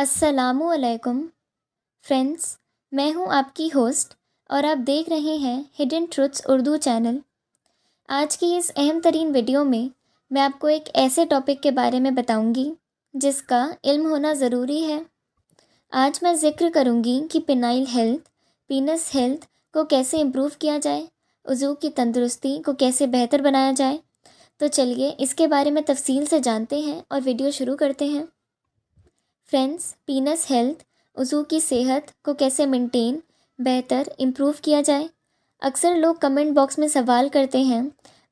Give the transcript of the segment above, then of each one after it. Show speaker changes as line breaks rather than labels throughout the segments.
السلام علیکم فرینڈس، میں ہوں آپ کی ہوسٹ اور آپ دیکھ رہے ہیں ہڈن ٹروتس اردو چینل۔ آج کی اس اہم ترین ویڈیو میں آپ کو ایک ایسے ٹاپک کے بارے میں بتاؤں گی جس کا علم ہونا ضروری ہے۔ آج میں ذکر کروں گی کہ پینائل ہیلتھ، پینس ہیلتھ کو کیسے امپروو کیا جائے، عضو کی تندرستی کو کیسے بہتر بنایا جائے۔ تو چلیے اس کے بارے میں تفصیل سے جانتے ہیں اور ویڈیو شروع کرتے ہیں۔ فرینڈس، پینس ہیلتھ، عضو کی صحت کو کیسے مینٹین، بہتر امپروو کیا جائے۔ اکثر لوگ کمنٹ باکس میں سوال کرتے ہیں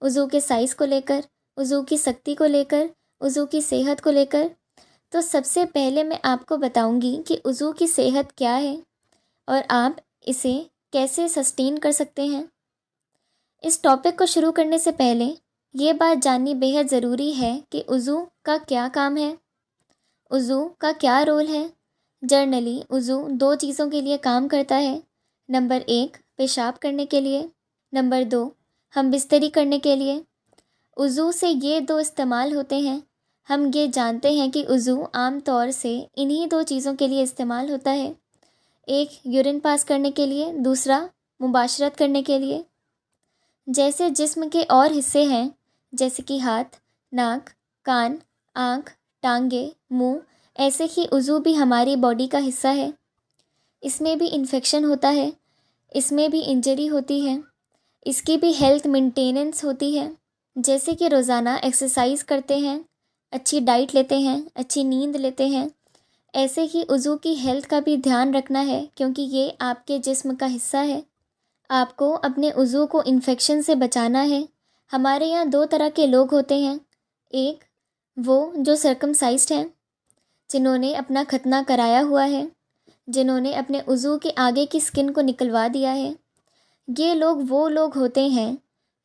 عضو کے سائز کو لے کر، عضو کی سختی کو لے کر، عضو کی صحت کو لے کر۔ تو سب سے پہلے میں آپ کو بتاؤں گی کہ عضو کی صحت کیا ہے اور آپ اسے کیسے سسٹین کر سکتے ہیں۔ اس ٹاپک کو شروع کرنے سے پہلے یہ بات جاننی بیحد ضروری ہے کہ عضو کا کیا کام ہے، عضو کا کیا رول ہے۔ جنرلی عضو دو چیزوں کے لیے کام کرتا ہے۔ نمبر 1، پیشاب کرنے کے لیے۔ نمبر 2، ہم بستری کرنے کے لیے۔ عضو سے یہ دو استعمال ہوتے ہیں۔ ہم یہ جانتے ہیں کہ عضو عام طور سے انہی دو چیزوں کے لیے استعمال ہوتا ہے، ایک یورین پاس کرنے کے لیے، دوسرا مباشرت کرنے کے لیے۔ جیسے جسم کے اور حصے ہیں جیسے کہ ہاتھ، ناک، کان، آنکھ، ٹانگیں، منہ، ایسے ہی عضو بھی ہماری باڈی کا حصہ ہے۔ اس میں بھی انفیکشن ہوتا ہے، اس میں بھی انجری ہوتی ہے، اس کی بھی ہیلتھ مینٹیننس ہوتی ہے۔ جیسے کہ روزانہ ایکسرسائز کرتے ہیں، اچھی ڈائٹ لیتے ہیں، اچھی نیند لیتے ہیں، ایسے ہی عضو کی ہیلتھ کا بھی دھیان رکھنا ہے کیونکہ یہ آپ کے جسم کا حصہ ہے۔ آپ کو اپنے عضو کو انفیکشن سے بچانا ہے۔ ہمارے یہاں دو طرح کے لوگ ہوتے ہیں، ایک وہ جو سرکمسائزڈ ہیں، جنہوں نے اپنا ختنہ کرایا ہوا ہے، جنہوں نے اپنے عضو کے آگے کی سکن کو نکلوا دیا ہے۔ یہ لوگ وہ لوگ ہوتے ہیں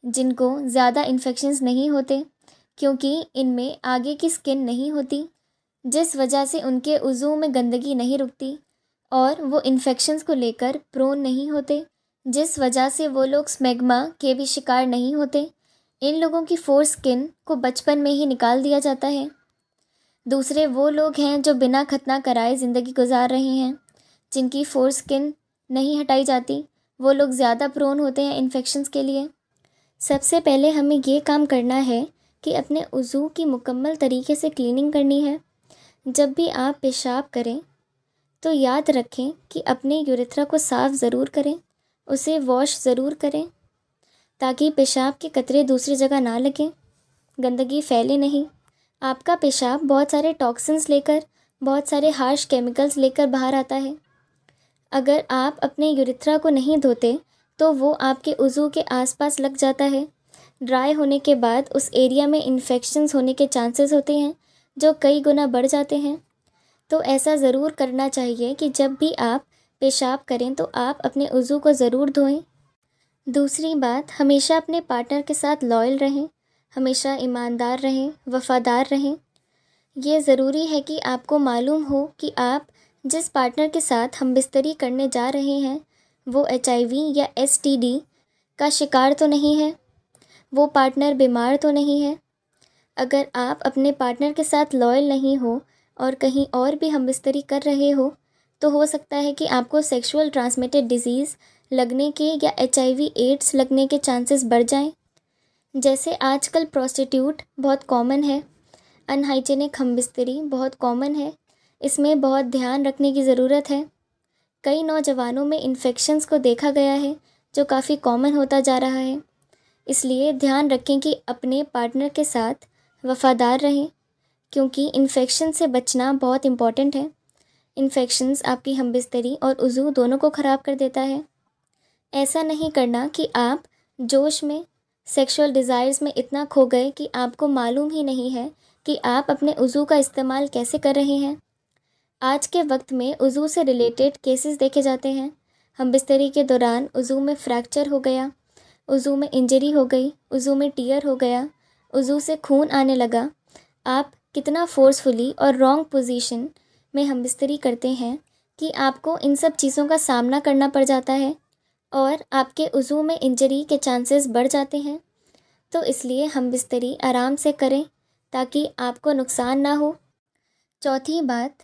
جن کو زیادہ انفیکشنز نہیں ہوتے کیونکہ ان میں آگے کی سکن نہیں ہوتی، جس وجہ سے ان کے عضو میں گندگی نہیں رکتی اور وہ انفیکشنز کو لے کر پرون نہیں ہوتے، جس وجہ سے وہ لوگ اسمیگما کے بھی شکار نہیں ہوتے۔ ان لوگوں کی فور سکن کو بچپن میں ہی نکال دیا جاتا ہے۔ دوسرے وہ لوگ ہیں جو بنا ختنہ کرائے زندگی گزار رہے ہیں، جن کی فور سکن نہیں ہٹائی جاتی، وہ لوگ زیادہ پرون ہوتے ہیں انفیکشنز کے لیے۔ سب سے پہلے ہمیں یہ کام کرنا ہے کہ اپنے عضو کی مکمل طریقے سے کلیننگ کرنی ہے۔ جب بھی آپ پیشاب کریں تو یاد رکھیں کہ اپنے یوریتھرا کو صاف ضرور کریں، اسے واش ضرور کریں تاکہ پیشاب کے قطرے دوسری جگہ نہ لگیں، گندگی پھیلے نہیں۔ آپ کا پیشاب بہت سارے ٹاکسنز لے کر، بہت سارے ہارش کیمیکلز لے کر باہر آتا ہے۔ اگر آپ اپنے یوریتھرا کو نہیں دھوتے تو وہ آپ کے عضو کے آس پاس لگ جاتا ہے۔ ڈرائی ہونے کے بعد اس ایریا میں انفیکشنز ہونے کے چانسز ہوتے ہیں جو کئی گنا بڑھ جاتے ہیں۔ تو ایسا ضرور کرنا چاہیے کہ جب بھی آپ پیشاب کریں تو آپ اپنے عضو کو ضرور دھوئیں۔ دوسری بات، ہمیشہ اپنے پارٹنر کے ساتھ لائل رہیں، ہمیشہ ایماندار رہیں، وفادار رہیں۔ یہ ضروری ہے کہ آپ کو معلوم ہو کہ آپ جس پارٹنر کے ساتھ ہم بستری کرنے جا رہے ہیں وہ HIV یا STD کا شکار تو نہیں ہے، وہ پارٹنر بیمار تو نہیں ہے۔ اگر آپ اپنے پارٹنر کے ساتھ لائل نہیں ہو اور کہیں اور بھی ہم بستری کر رہے ہو تو ہو سکتا ہے کہ آپ کو سیکشول ٹرانسمیٹڈ ڈیزیز لگنے کے یا HIV ایڈز لگنے کے چانسز بڑھ جائیں۔ جیسے آج کل پروسٹیٹیوٹ بہت کامن ہے، ان ہائیجینک ہم بستری بہت کامن ہے، اس میں بہت دھیان رکھنے کی ضرورت ہے۔ کئی نوجوانوں میں انفیکشنز کو دیکھا گیا ہے جو کافی کامن ہوتا جا رہا ہے۔ اس لیے دھیان رکھیں کہ اپنے پارٹنر کے ساتھ وفادار رہیں کیونکہ انفیکشن سے بچنا بہت امپورٹنٹ ہے۔ انفیکشنز آپ کی ہم بستری اور عضو دونوں کو خراب کر دیتا ہے۔ ایسا نہیں کرنا کہ آپ جوش میں سیکشول ڈیزائرز میں اتنا کھو گئے کہ آپ کو معلوم ہی نہیں ہے کہ آپ اپنے عضو کا استعمال کیسے کر رہے ہیں۔ آج کے وقت میں عضو سے ریلیٹڈ کیسز دیکھے جاتے ہیں۔ ہم بستری کے دوران عضو میں فریکچر ہو گیا، عضو میں انجری ہو گئی، عضو میں ٹیئر ہو گیا، عضو سے خون آنے لگا۔ آپ کتنا فورسفلی اور رانگ پوزیشن میں ہم بستری کرتے ہیں کہ آپ کو ان سب چیزوں کا سامنا کرنا پڑ جاتا ہے اور آپ کے عضو میں انجری کے چانسز بڑھ جاتے ہیں۔ تو اس لیے ہم بستری آرام سے کریں تاکہ آپ کو نقصان نہ ہو۔ چوتھی بات،